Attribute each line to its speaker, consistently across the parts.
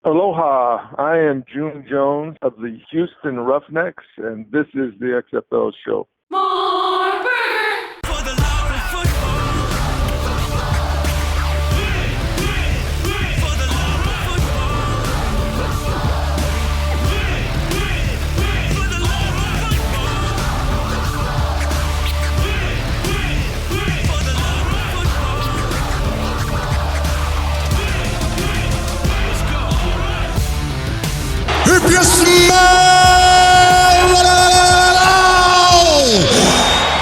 Speaker 1: Aloha, I am June Jones of the Houston Roughnecks, and this is the XFL Show.
Speaker 2: If you smell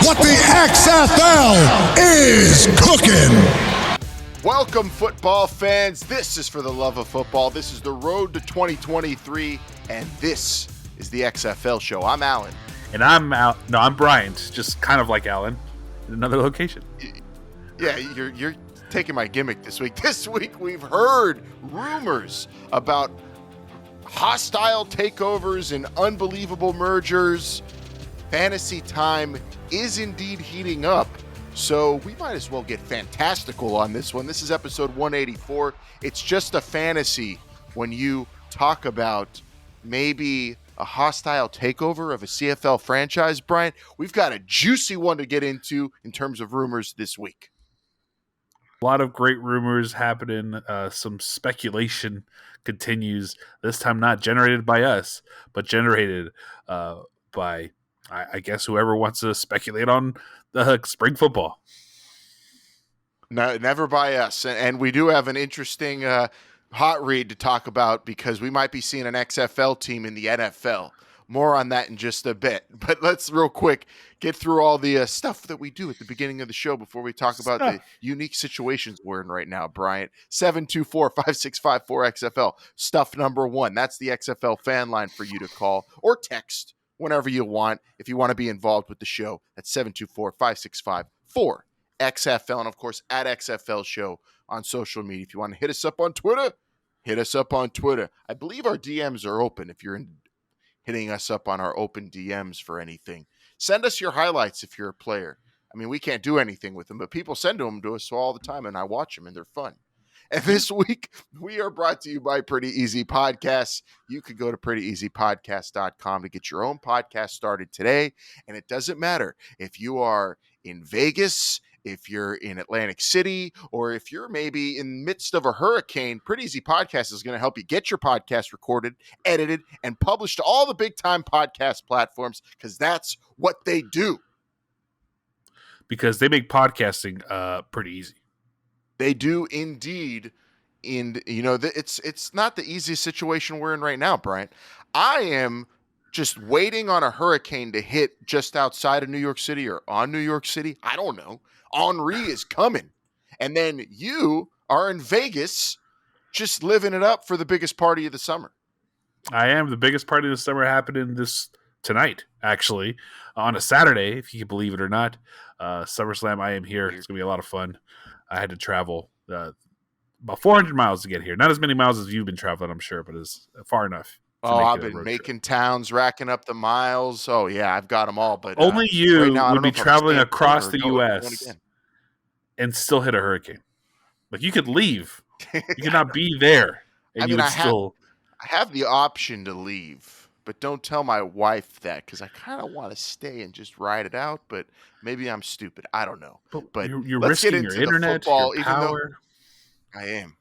Speaker 2: what the XFL is cooking.
Speaker 3: Welcome, football fans. This is For the Love of Football. This is the road to 2023, and this is the XFL Show. I'm Alan.
Speaker 4: And I'm Bryant, just kind of like Alan, in another location.
Speaker 3: Yeah, you're taking my gimmick this week. This week we've heard rumors about hostile takeovers and unbelievable mergers. Fantasy time is indeed heating up, so we might as well get fantastical on this one. This is episode 184. It's just a fantasy when you talk about maybe a hostile takeover of a CFL franchise, Brian. We've got a juicy one to get into in terms of rumors this week.
Speaker 4: A lot of great rumors happening. Some speculation continues. This time not generated by us, but generated by, I guess, whoever wants to speculate on the spring football.
Speaker 3: No, never by us. And we do have an interesting hot read to talk about because we might be seeing an XFL team in the NFL. More on that in just a bit. But let's real quick get through all the stuff that we do at the beginning of the show before we talk about the unique situations we're in right now, Bryant. 724-5654-XFL. Stuff number one. That's the XFL fan line for you to call or text whenever you want if you want to be involved with the show. That's 724-5654-XFL. And, of course, at XFL Show on social media. If you want to hit us up on Twitter, hit us up on Twitter. I believe our DMs are open if you're hitting us up on our open DMs for anything. Send us your highlights if you're a player. I mean, we can't do anything with them, but people send them to us all the time, and I watch them, and they're fun. And this week, we are brought to you by Pretty Easy Podcasts. You could go to prettyeasypodcast.com to get your own podcast started today, and it doesn't matter if you are in Vegas, if you're in Atlantic City, or if you're maybe in the midst of a hurricane. Pretty Easy Podcast is going to help you get your podcast recorded, edited, and published to all the big-time podcast platforms because that's what they do.
Speaker 4: Because they make podcasting pretty easy.
Speaker 3: They do indeed. And, you know, it's not the easiest situation we're in right now, Brian. I am just waiting on a hurricane to hit just outside of New York City or on New York City. I don't know. Henri is coming. And then you are in Vegas just living it up for the biggest party of the summer.
Speaker 4: I am. The biggest party of the summer happening tonight, actually, on a Saturday, if you can believe it or not. SummerSlam, I am here. It's going to be a lot of fun. I had to travel about 400 miles to get here. Not as many miles as you've been traveling, I'm sure, but it's far enough.
Speaker 3: Oh, I've been making towns, racking up the miles. Oh, yeah, I've got them all. But
Speaker 4: only you
Speaker 3: right now,
Speaker 4: would be traveling across the U.S. and still hit a hurricane. Like, you could leave. You could not be there. And I
Speaker 3: have the option to leave, but don't tell my wife that because I kind of want to stay and just ride it out. But maybe I'm stupid. I don't know. But
Speaker 4: you're
Speaker 3: let's
Speaker 4: risking
Speaker 3: get into
Speaker 4: your internet,
Speaker 3: football,
Speaker 4: your power.
Speaker 3: Even though I am.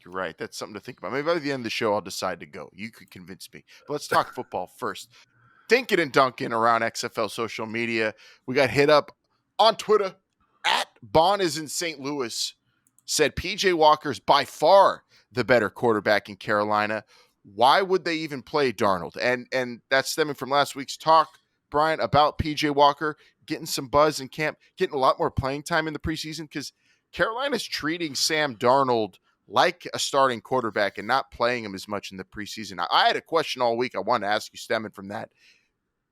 Speaker 3: You're right. That's something to think about. Maybe by the end of the show, I'll decide to go. You could convince me. But let's talk football first. Thinking and dunking around XFL social media. We got hit up on Twitter at Bon is in St. Louis. Said PJ Walker's by far the better quarterback in Carolina. Why would they even play Darnold? And that's stemming from last week's talk, Brian, about PJ Walker getting some buzz in camp, getting a lot more playing time in the preseason because Carolina's treating Sam Darnold like a starting quarterback and not playing him as much in the preseason. I had a question all week I wanted to ask you stemming from that.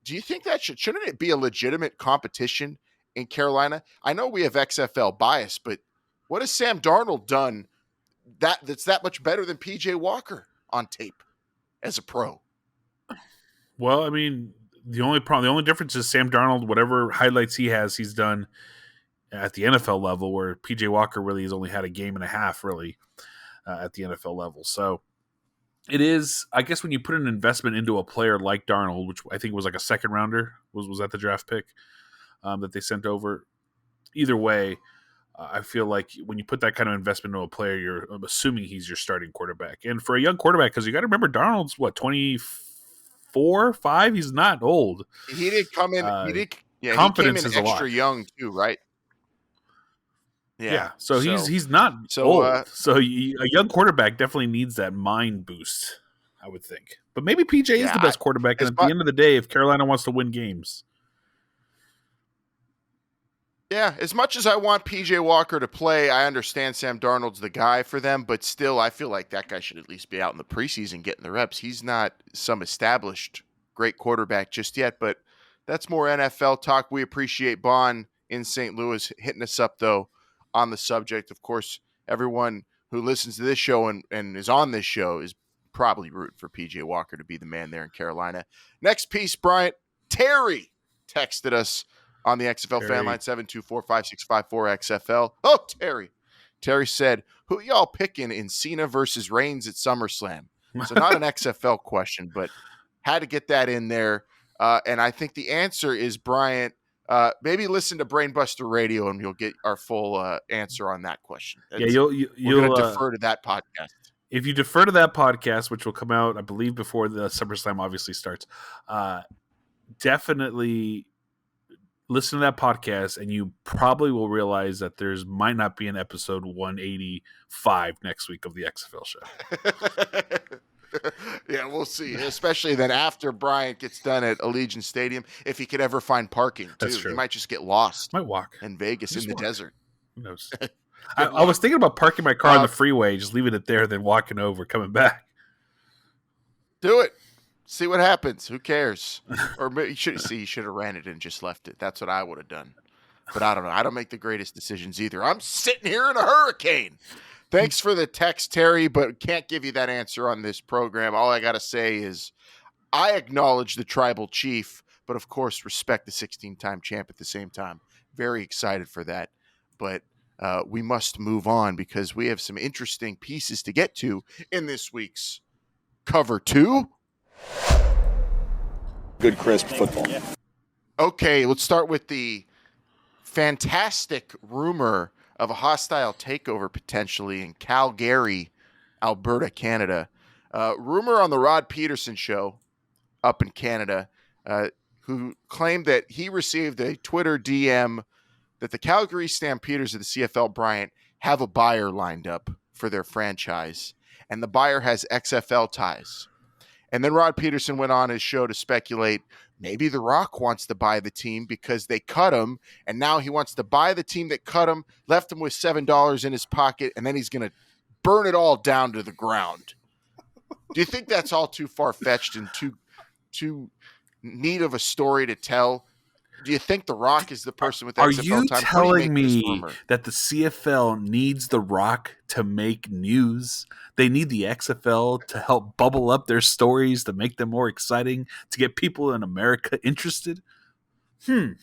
Speaker 3: Do you think that shouldn't it be a legitimate competition in Carolina? I know we have XFL bias, but what has Sam Darnold done that's that much better than PJ Walker on tape as a pro?
Speaker 4: Well, I mean, the only difference is Sam Darnold, whatever highlights he has, he's done at the NFL level, where PJ Walker really has only had a game and a half really at the NFL level. So it is, I guess, when you put an investment into a player like Darnold, which I think was like a second rounder, was that the draft pick that they sent over? Either way, I feel like when you put that kind of investment into a player, I'm assuming he's your starting quarterback. And for a young quarterback, because you got to remember Darnold's 24, 5. He's not old.
Speaker 3: He did come in.
Speaker 4: Confidence
Speaker 3: he came
Speaker 4: is
Speaker 3: in
Speaker 4: a lot.
Speaker 3: extra young too, right?
Speaker 4: Yeah. So he's not old. So a young quarterback definitely needs that mind boost, I would think. But maybe PJ is the best quarterback. And at the end of the day, if Carolina wants to win games.
Speaker 3: Yeah, as much as I want PJ Walker to play, I understand Sam Darnold's the guy for them, but still, I feel like that guy should at least be out in the preseason getting the reps. He's not some established great quarterback just yet, but that's more NFL talk. We appreciate Bon in St. Louis hitting us up, though, on the subject. Of course, everyone who listens to this show and is on this show is probably rooting for PJ Walker to be the man there in Carolina. Next piece, Bryant. Terry texted us on the XFL Fan Line, 724-5654-XFL. Oh, Terry. Terry said, who y'all picking in Cena versus Reigns at SummerSlam? So not an XFL question, but had to get that in there. And I think the answer is, Bryant, maybe listen to Brainbuster Radio and you'll get our full answer on that question. You're going to defer to that podcast.
Speaker 4: If you defer to that podcast, which will come out, I believe, before the SummerSlam obviously starts, definitely listen to that podcast, and you probably will realize that might not be an episode 185 next week of the XFL show.
Speaker 3: Yeah, we'll see. Especially then after Bryant gets done at Allegiant Stadium, if he could ever find parking, too. That's true. He might just get lost.
Speaker 4: Might walk
Speaker 3: in Vegas in the desert.
Speaker 4: Who knows? I was thinking about parking my car on the freeway, just leaving it there, then walking over, coming back.
Speaker 3: Do it. See what happens. Who cares? Or you should have ran it and just left it. That's what I would have done. But I don't know. I don't make the greatest decisions either. I'm sitting here in a hurricane. Thanks for the text, Terry, but can't give you that answer on this program. All I got to say is I acknowledge the tribal chief, but of course respect the 16-time champ at the same time. Very excited for that. But we must move on because we have some interesting pieces to get to in this week's Cover 2.
Speaker 5: Good, crisp football.
Speaker 3: Okay, let's start with the fantastic rumor of a hostile takeover potentially in Calgary, Alberta, Canada. Rumor on the Rod Peterson show up in Canada, who claimed that he received a Twitter DM that the Calgary Stampeders of the CFL, Bryant, have a buyer lined up for their franchise, and the buyer has XFL ties. And then Rod Peterson went on his show to speculate maybe The Rock wants to buy the team because they cut him, and now he wants to buy the team that cut him, left him with $7 in his pocket, and then he's going to burn it all down to the ground. Do you think that's all too far-fetched and too neat of a story to tell? Do you think The Rock is the person with XFL time?
Speaker 4: Are you telling me that the CFL needs The Rock to make news? They need the XFL to help bubble up their stories, to make them more exciting, to get people in America interested? I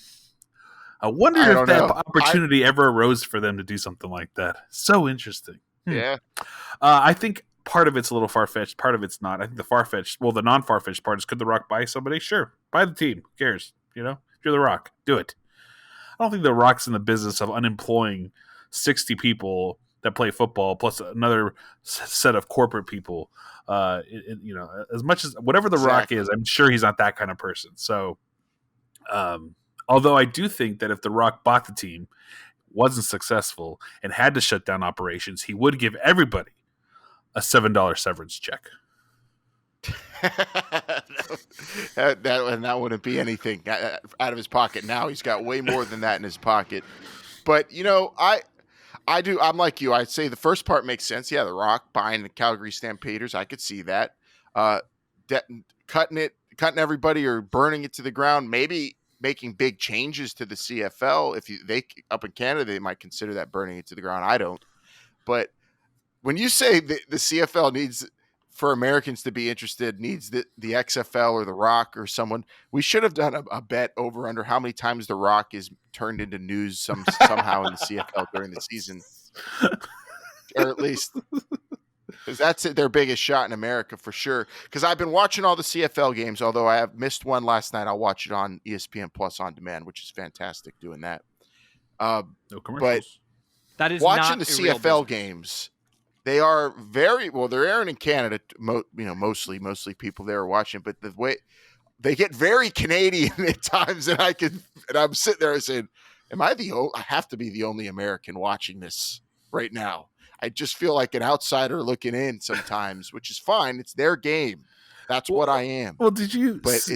Speaker 4: wonder if that opportunity ever arose for them to do something like that. So interesting.
Speaker 3: Yeah.
Speaker 4: I think part of it's a little far-fetched. Part of it's not. I think the non-far-fetched part is, could The Rock buy somebody? Sure. Buy the team. Who cares? You know? If you're The Rock, do it. I don't think The Rock's in the business of unemploying 60 people that play football plus another set of corporate people. As much as whatever The Rock is, I'm sure he's not that kind of person. So, although I do think that if The Rock bought the team, wasn't successful, and had to shut down operations, he would give everybody a $7 severance check.
Speaker 3: that wouldn't be anything out of his pocket. Now he's got way more than that in his pocket. But I'm like you. I'd say the first part makes sense. Yeah, The Rock buying the Calgary Stampeders, I could see that. Cutting everybody or burning it to the ground. Maybe making big changes to the CFL. They up in Canada, they might consider that burning it to the ground. I don't. But when you say the CFL needs, for Americans to be interested, needs the XFL or The Rock or someone, we should have done a bet over under how many times The Rock is turned into news somehow in the CFL during the season. Or at least because that's their biggest shot in America for sure. Because I've been watching all the CFL games, although I have missed one last night. I'll watch it on ESPN Plus on demand, which is fantastic doing that.
Speaker 4: No
Speaker 3: But
Speaker 4: commercials.
Speaker 5: That is
Speaker 3: watching
Speaker 5: not
Speaker 3: the
Speaker 5: a real
Speaker 3: CFL
Speaker 5: business.
Speaker 3: games, they are very well. They're airing in Canada, mostly people there are watching. But the way they get very Canadian at times, and I'm sitting there saying, "Am I I have to be the only American watching this right now?" I just feel like an outsider looking in sometimes, which is fine. It's their game. That's what I am.
Speaker 4: Well, did you?
Speaker 3: But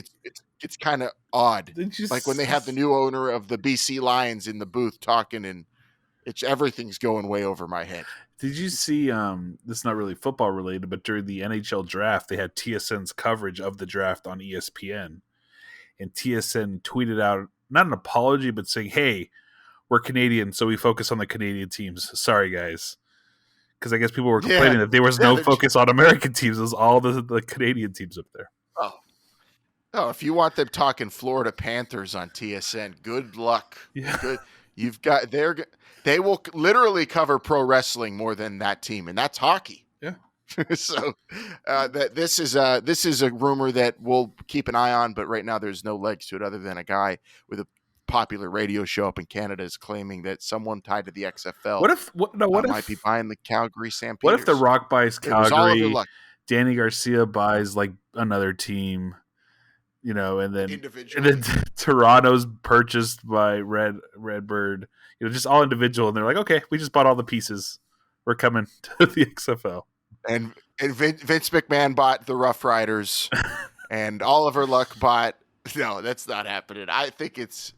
Speaker 3: it's kind of odd.
Speaker 4: Did you
Speaker 3: Like when they have the new owner of the BC Lions in the booth talking, and everything's going way over my head.
Speaker 4: Did you see? This is not really football related, but during the NHL draft, they had TSN's coverage of the draft on ESPN, and TSN tweeted out not an apology, but saying, "Hey, we're Canadian, so we focus on the Canadian teams. Sorry, guys." Because I guess people were complaining that there was no focus on American teams. It was all the Canadian teams up there.
Speaker 3: Oh, if you want them talking Florida Panthers on TSN, good luck.
Speaker 4: Yeah.
Speaker 3: Good. You've got they will literally cover pro wrestling more than that team, and that's hockey.
Speaker 4: Yeah.
Speaker 3: So that this is a rumor that we'll keep an eye on, but right now there's no legs to it other than a guy with a popular radio show up in Canada is claiming that someone tied to the XFL might be buying the Calgary Stampeders.
Speaker 4: What if The Rock buys Calgary,
Speaker 3: luck.
Speaker 4: Danny Garcia buys like another team, and then Toronto's purchased by Redbird, just all individual, and they're like, okay, we just bought all the pieces, we're coming to the XFL.
Speaker 3: And Vince McMahon bought the Rough Riders, and Oliver Luck bought. No, that's not happening. I think it's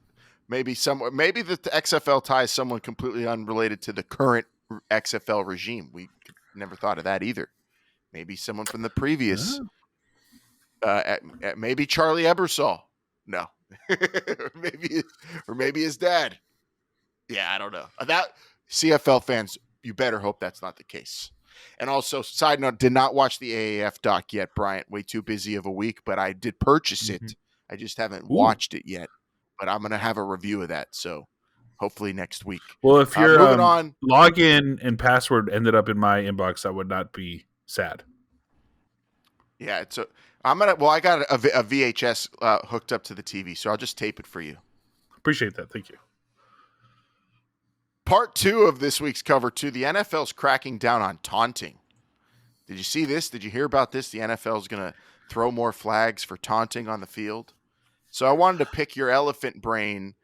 Speaker 3: maybe the XFL ties someone completely unrelated to the current XFL regime. We never thought of that either. Maybe someone from the previous. Maybe Charlie Ebersol. No, maybe his dad. Yeah, I don't know. That CFL fans, you better hope that's not the case. And also, side note, did not watch the AAF doc yet, Bryant. Way too busy of a week, but I did purchase it. I just haven't watched it yet. But I'm going to have a review of that, so hopefully next week.
Speaker 4: Well, if your
Speaker 3: moving on,
Speaker 4: login and password ended up in my inbox, I would not be sad.
Speaker 3: Yeah, I got a VHS hooked up to the TV, so I'll just tape it for you.
Speaker 4: Appreciate that. Thank you.
Speaker 3: Part 2 of this week's cover 2, the NFL's cracking down on taunting. Did you see this? Did you hear about this? The NFL is going to throw more flags for taunting on the field. So I wanted to pick your elephant brain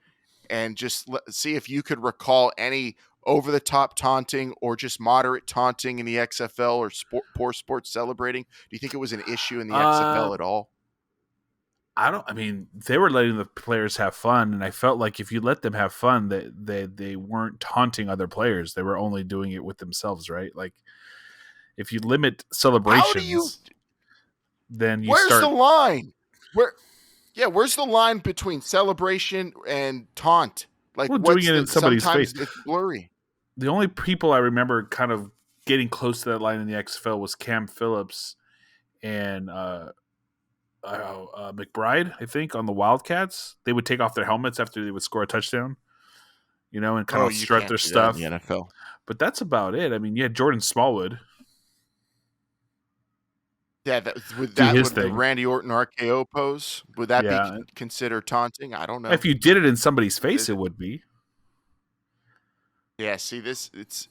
Speaker 3: and just see if you could recall any over-the-top taunting or just moderate taunting in the XFL or poor sports celebrating. Do you think it was an issue in the XFL at all?
Speaker 4: They were letting the players have fun, and I felt like if you let them have fun, they weren't taunting other players. They were only doing it with themselves, right? Like, if you limit celebrations, then you
Speaker 3: Where's
Speaker 4: start...
Speaker 3: the line? Where's the line between celebration and taunt? Like,
Speaker 4: doing it in somebody's face.
Speaker 3: It's blurry.
Speaker 4: The only people I remember kind of getting close to that line in the XFL was Cam Phillips and McBride, I think, on the Wildcats. They would take off their helmets after they would score a touchdown, and kind of strut their stuff.
Speaker 3: In the NFL.
Speaker 4: But that's about it. I mean, you had Jordan Smallwood.
Speaker 3: Yeah, would the Randy Orton RKO pose, would that be considered taunting? I don't know.
Speaker 4: If you did it in somebody's face, it would be.
Speaker 3: Yeah, see, that's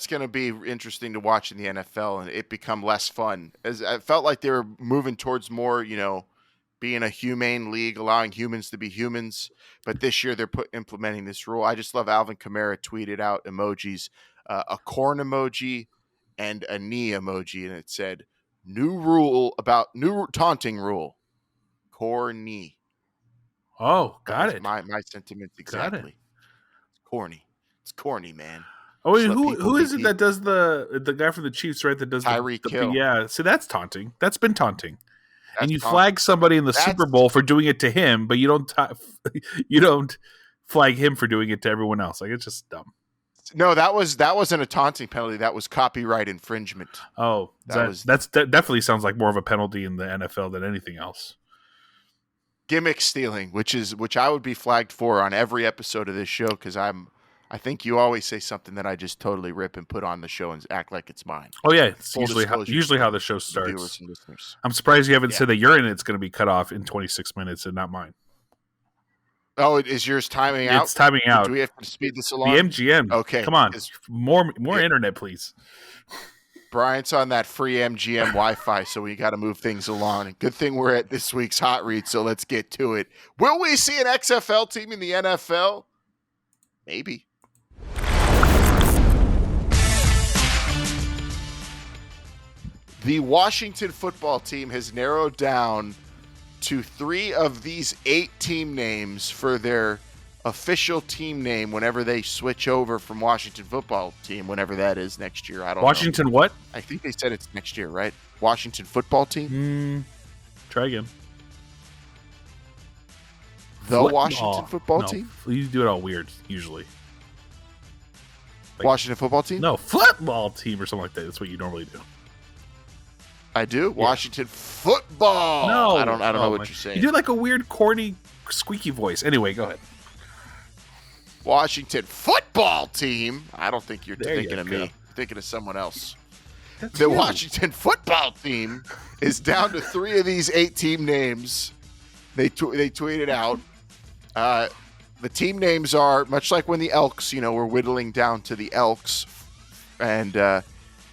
Speaker 3: going to be interesting to watch in the NFL, and it become less fun. As I felt like they were moving towards more, being a humane league, allowing humans to be humans. But this year they're implementing this rule. I just love Alvin Kamara tweeted out emojis, a corn emoji and a knee emoji, and it said, new taunting rule, corny.
Speaker 4: Oh, got it.
Speaker 3: My sentiments exactly.
Speaker 4: Got it.
Speaker 3: Corny. It's corny, man.
Speaker 4: Oh, wait, who is it that does the guy from the Chiefs, right? That does
Speaker 3: Tyreek Hill.
Speaker 4: Yeah, so that's taunting. That's been taunting. And you flag somebody in the Super Bowl for doing it to him, but you don't flag him for doing it to everyone else. Like, it's just dumb.
Speaker 3: No, that wasn't a taunting penalty. That was copyright infringement.
Speaker 4: Oh, that definitely sounds like more of a penalty in the NFL than anything else. Gimmick
Speaker 3: stealing, which I would be flagged for on every episode of this show because I'm I think you always say something that I just totally rip and put on the show and act like it's mine.
Speaker 4: Oh yeah, it's
Speaker 3: Full disclosure
Speaker 4: usually how the show
Speaker 3: to viewers
Speaker 4: starts.
Speaker 3: and listeners.
Speaker 4: I'm surprised you haven't said that your internet's going to be cut off in 26 minutes and not mine.
Speaker 3: Oh, is yours timing out?
Speaker 4: It's timing out.
Speaker 3: Do we have to speed this along?
Speaker 4: The MGM.
Speaker 3: Okay.
Speaker 4: Come on. More internet, please.
Speaker 3: Bryant's on that free MGM Wi-Fi, so we got to move things along. And good thing we're at this week's Hot Read, so let's get to it. Will we see an XFL team in the NFL? Maybe. The Washington football team has narrowed down to 3 of these 8 team names for their official team name whenever they switch over from Washington football team, whenever that is next year. I don't know.
Speaker 4: Washington what?
Speaker 3: I think they said it's next year, right? Washington football team?
Speaker 4: Try again.
Speaker 3: Washington football team?
Speaker 4: You do it all weird, usually.
Speaker 3: Washington football team?
Speaker 4: No, football team or something like that. That's what you normally do.
Speaker 3: I do? Yeah. Washington football.
Speaker 4: No.
Speaker 3: I don't know what you're saying.
Speaker 4: You do like a weird, corny, squeaky voice. Anyway, go ahead.
Speaker 3: Washington football team. I don't think you're thinking of me. You're thinking of someone else. The Washington football team is down to 3 of these 8 team names. They tweeted out. The team names are much like when the Elks, were whittling down to the Elks, and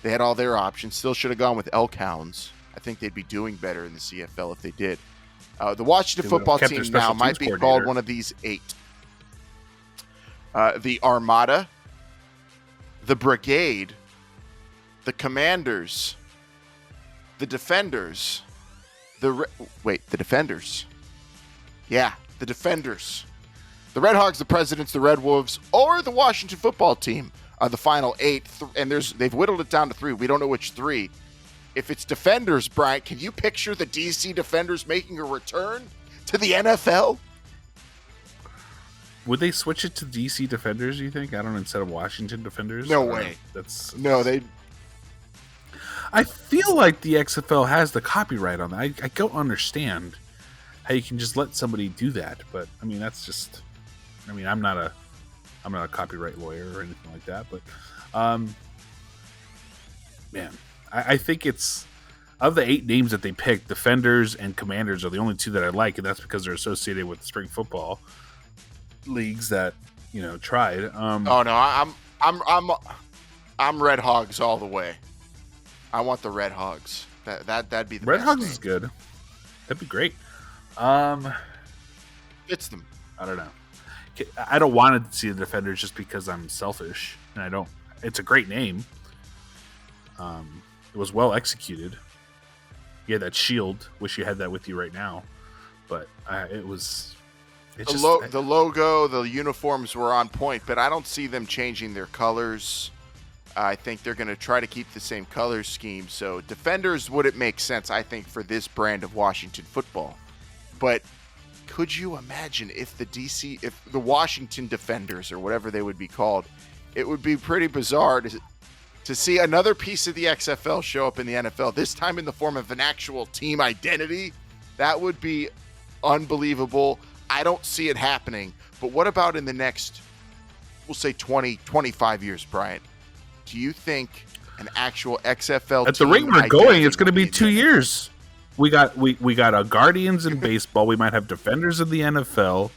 Speaker 3: they had all their options. Still should have gone with Elk Hounds. I think they'd be doing better in the CFL if they did. The Washington football team now might be called one of these 8. The Armada, the Brigade, the Commanders, the Defenders, the Defenders. Yeah, the Defenders. The Red Hogs, the Presidents, the Red Wolves, or the Washington football team are the final 8. And they've whittled it down to 3. We don't know which 3. If it's Defenders, Bryant, can you picture the DC Defenders making a return to the NFL?
Speaker 4: Would they switch it to DC Defenders, you think? I don't know, instead of Washington Defenders?
Speaker 3: No way.
Speaker 4: I feel like the XFL has the copyright on that. I don't understand how you can just let somebody do that. But, I mean, that's just... I mean, I'm not a copyright lawyer or anything like that. But, man, I think it's... Of the 8 names that they picked, Defenders and Commanders are the only 2 that I like, and that's because they're associated with spring football leagues that tried.
Speaker 3: Oh no, I'm Red Hogs all the way. I want the Red Hogs. That'd be the
Speaker 4: Red
Speaker 3: best
Speaker 4: Hogs
Speaker 3: name.
Speaker 4: is good. That'd be great.
Speaker 3: It's them.
Speaker 4: I don't know. I don't want to see the Defenders just because I'm selfish, and I don't. It's a great name. It was well executed. You had that shield. Wish you had that with you right now, but it was.
Speaker 3: The logo, the uniforms were on point, but I don't see them changing their colors. I think they're going to try to keep the same color scheme. So Defenders wouldn't make sense, I think, for this brand of Washington football. But could you imagine if the Washington Defenders, or whatever they would be called, it would be pretty bizarre to see another piece of the XFL show up in the NFL, this time in the form of an actual team identity. That would be unbelievable. I don't see it happening, but what about in the next, we'll say 20, 25 years, Bryant? Do you think an actual XFL
Speaker 4: at the rate we're going, it's going to be 2 years? We got a Guardians in baseball. We might have Defenders in the NFL.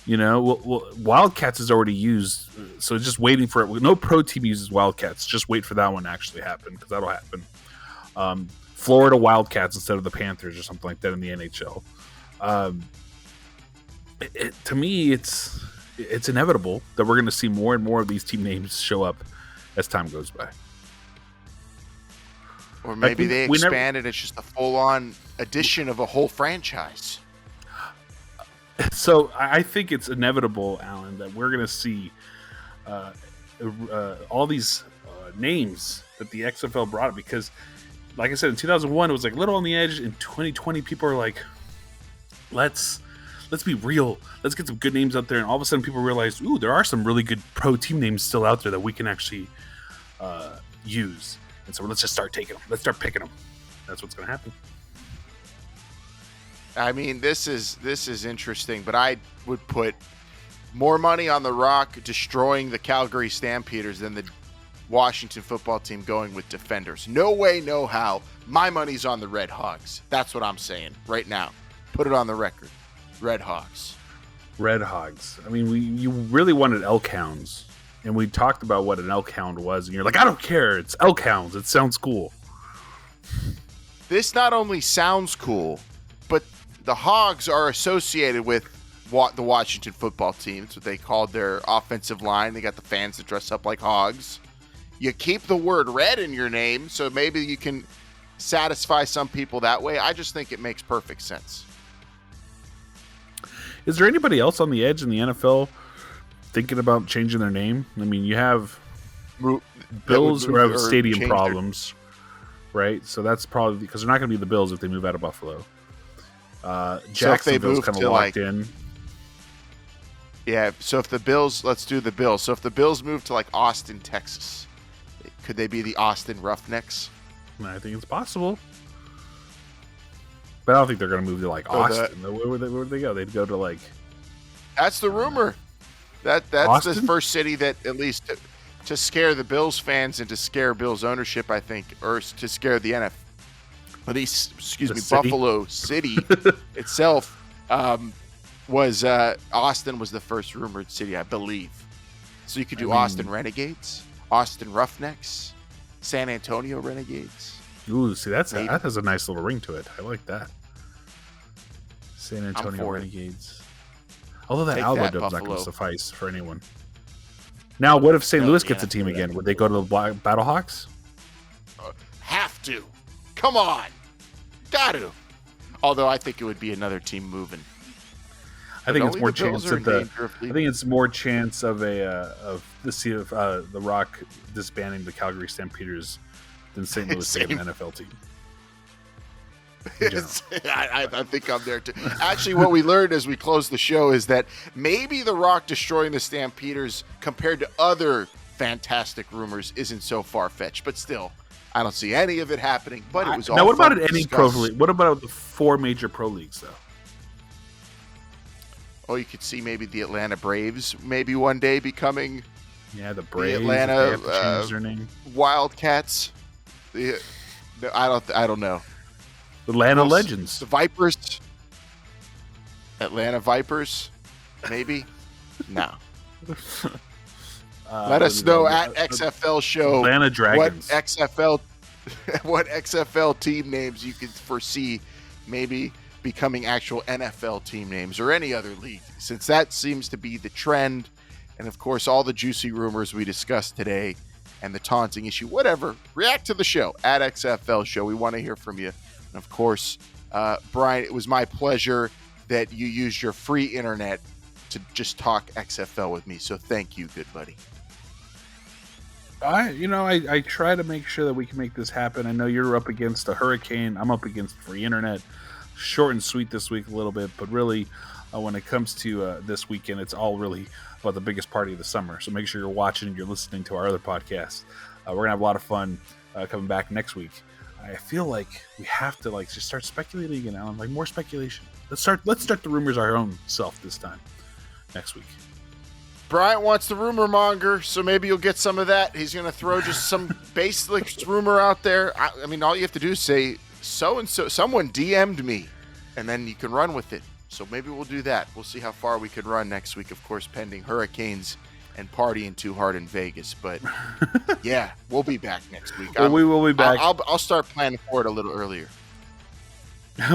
Speaker 4: Wildcats is already used, so just waiting for it. No pro team uses Wildcats. Just wait for that one to actually happen, because that'll happen. Florida Wildcats instead of the Panthers or something like that in the NHL. To me, it's inevitable that we're going to see more and more of these team names show up as time goes by.
Speaker 3: Or maybe they expand and it's just a full-on addition of a whole franchise.
Speaker 4: So I think it's inevitable, Alan, that we're going to see all these names that the XFL brought up, because, like I said, in 2001, it was like little on the edge. In 2020, people are like, let's be real. Let's get some good names out there. And all of a sudden people realize, ooh, there are some really good pro team names still out there that we can actually use. And so let's just start taking them. Let's start picking them. That's what's going to happen.
Speaker 3: I mean, this is interesting, but I would put more money on The Rock destroying the Calgary Stampeders than the Washington football team going with defenders. No way, no how. My money's on the Red Hogs. That's what I'm saying right now. Put it on the record. Red Hogs.
Speaker 4: Red Hogs. I mean, you really wanted elk hounds, and we talked about what an elk hound was, and you're like, I don't care. It's elk hounds. It sounds cool.
Speaker 3: This not only sounds cool, but the Hogs are associated with the Washington football team. That's what they called their offensive line. They got the fans that dress up like hogs. You keep the word red in your name, so maybe you can satisfy some people that way. I just think it makes perfect sense.
Speaker 4: Is there anybody else on the edge in the NFL thinking about changing their name? I mean, you have Bills who have stadium problems, right? So that's probably because they're not going to be the Bills if they move out of Buffalo. Jacksonville's kind of locked in.
Speaker 3: Yeah, so if the Bills, let's do the Bills. So if the Bills move to like Austin, Texas, could they be the Austin Roughnecks?
Speaker 4: I think it's possible. But I don't think they're going to move to like Austin. Where would they go? They'd go to like...
Speaker 3: That's the rumor. That's
Speaker 4: Austin?
Speaker 3: The first city that, at least to scare the Bills fans and to scare Bills ownership, I think, or to scare the NFL. Buffalo City itself was Austin was the first rumored city, I believe. So you could do Austin Renegades, Austin Roughnecks, San Antonio Renegades.
Speaker 4: Ooh, see, that has a nice little ring to it. I like that. San Antonio Renegades. Although that Alamo Dome's not going to suffice for anyone. Now, what if St. Louis gets a team again? Would they go to the Battlehawks?
Speaker 3: Have to. Come on. Got to. Although I think it would be another team moving.
Speaker 4: I think it's more chance of the Rock disbanding the Calgary Stampeders than St. Louis getting an NFL team.
Speaker 3: I think I'm there too. Actually, what we learned as we closed the show is that maybe The Rock destroying the Stampeders compared to other fantastic rumors isn't so far-fetched, but still, I don't see any of it happening. But it was all
Speaker 4: now. What
Speaker 3: fun
Speaker 4: about
Speaker 3: to
Speaker 4: any
Speaker 3: discuss.
Speaker 4: pro league? What about the 4 major pro leagues, though?
Speaker 3: Oh, you could see maybe the Atlanta Braves maybe one day becoming
Speaker 4: the Braves.
Speaker 3: The Atlanta
Speaker 4: if they have to change their name.
Speaker 3: Wildcats. I don't know.
Speaker 4: Atlanta Legends.
Speaker 3: The Vipers. Atlanta Vipers. Maybe. No. Let us know at XFL Show.
Speaker 4: Atlanta Dragons.
Speaker 3: What XFL team names you could foresee maybe becoming actual NFL team names or any other league, since that seems to be the trend. And of course, all the juicy rumors we discussed today and the taunting issue, whatever, react to the show at XFL Show. We want to hear from you. And of course, Brian, it was my pleasure that you used your free internet to just talk XFL with me. So thank you, good buddy.
Speaker 4: I try to make sure that we can make this happen. I know you're up against a hurricane. I'm up against free internet. Short and sweet this week a little bit, but really when it comes to this weekend, it's all really about the biggest party of the summer. So make sure you're watching and you're listening to our other podcasts. We're going to have a lot of fun coming back next week. I feel like we have to just start speculating again, Alan. Like more speculation. Let's start the rumors our own self this time next week.
Speaker 3: Bryant wants the rumor monger, so maybe you'll get some of that. He's going to throw just some basic rumor out there. I mean, all you have to do is say, so-and-so, someone DM'd me, and then you can run with it. So maybe we'll do that. We'll see how far we can run next week, of course, pending hurricanes and partying too hard in Vegas. But, yeah, we'll be back next week.
Speaker 4: Well, we will be back.
Speaker 3: I'll start planning for it a little earlier.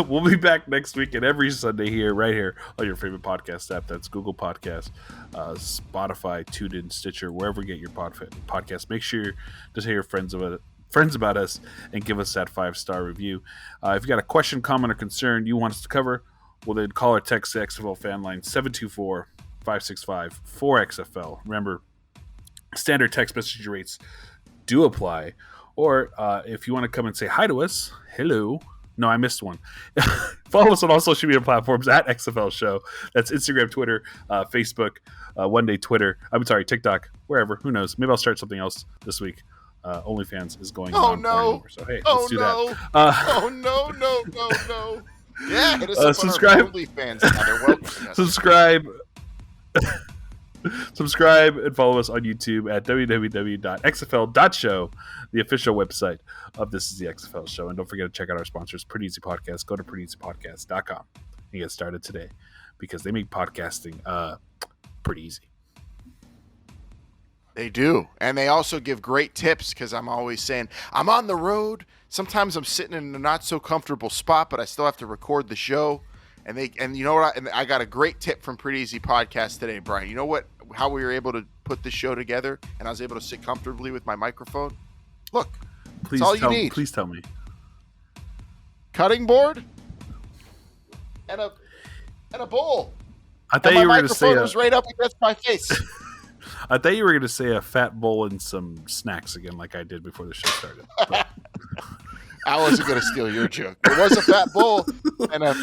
Speaker 4: We'll be back next week and every Sunday right here on your favorite podcast app. That's Google Podcasts, Spotify, TuneIn, Stitcher, wherever you get your podcast. Make sure to tell your friends about us and give us that 5-star review. If you got a question, comment, or concern you want us to cover, well, then call or text the XFL Fan Line 724-565-4XFL. Remember, standard text message rates do apply. Or if you want to come and say hi to us, hello. No, I missed one. Follow us on all social media platforms at XFL Show. That's Instagram, Twitter, Facebook, one day Twitter. I'm sorry, TikTok, wherever. Who knows? Maybe I'll start something else this week. OnlyFans is going on.
Speaker 3: No.
Speaker 4: So, hey, let's do that.
Speaker 3: No. Yeah, hit us up
Speaker 4: subscribe.
Speaker 3: on our OnlyFans. They're welcome.
Speaker 4: Subscribe. Subscribe and follow us on YouTube at www.xfl.show, the official website of This Is the XFL Show. And don't forget to check out our sponsors, Pretty Easy Podcast. Go to prettyeasypodcast.com and get started today because they make podcasting pretty easy.
Speaker 3: They do. And they also give great tips because I'm always saying, I'm on the road. Sometimes I'm sitting in a not so comfortable spot, but I still have to record the show. And you know what? I got a great tip from Pretty Easy Podcast today, Brian. You know what? How we were able to put this show together, and I was able to sit comfortably with my microphone. Look, that's all you need.
Speaker 4: Please tell me.
Speaker 3: Cutting board and a bowl.
Speaker 4: I thought you were going to say
Speaker 3: microphone was right up against my face.
Speaker 4: I thought you were going to say a fat bowl and some snacks again, like I did before the show started.
Speaker 3: I wasn't going to steal your joke. It was a fat bowl and it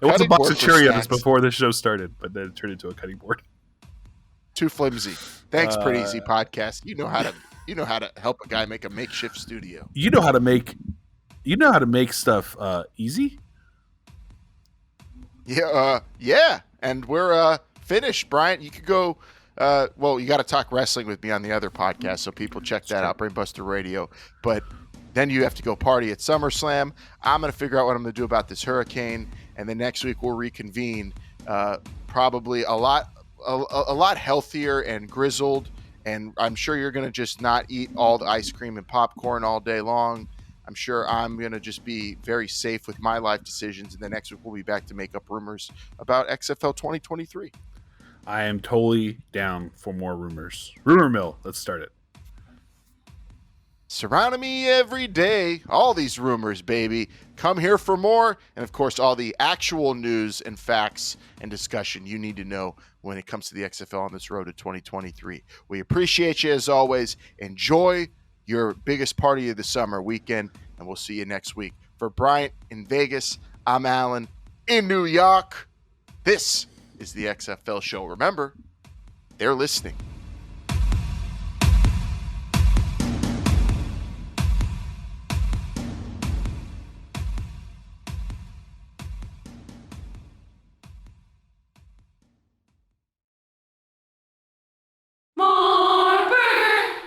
Speaker 4: was a box of Cheerios before the show started, but then it turned into a cutting board.
Speaker 3: Too flimsy. Thanks, Pretty Easy Podcast. You know how to help a guy make a makeshift studio.
Speaker 4: You know how to make stuff easy.
Speaker 3: Yeah. And we're finished, Brian. You could go. You got to talk wrestling with me on the other podcast, so people check that out, Brainbuster Radio. But then you have to go party at SummerSlam. I'm going to figure out what I'm going to do about this hurricane, and then next week we'll reconvene. Probably a lot healthier and grizzled, and I'm sure you're going to just not eat all the ice cream and popcorn all day long. I'm sure I'm going to just be very safe with my life decisions, and then next week we'll be back to make up rumors about XFL 2023.
Speaker 4: I am totally down for more rumors. Rumor mill. Let's start it.
Speaker 3: Surrounding me every day. All these rumors, baby. Come here for more. And, of course, all the actual news and facts and discussion you need to know when it comes to the XFL on this road to 2023. We appreciate you, as always. Enjoy your biggest party of the summer weekend, and we'll see you next week. For Bryant in Vegas, I'm Alan in New York. This is the XFL Show. Remember, they're listening.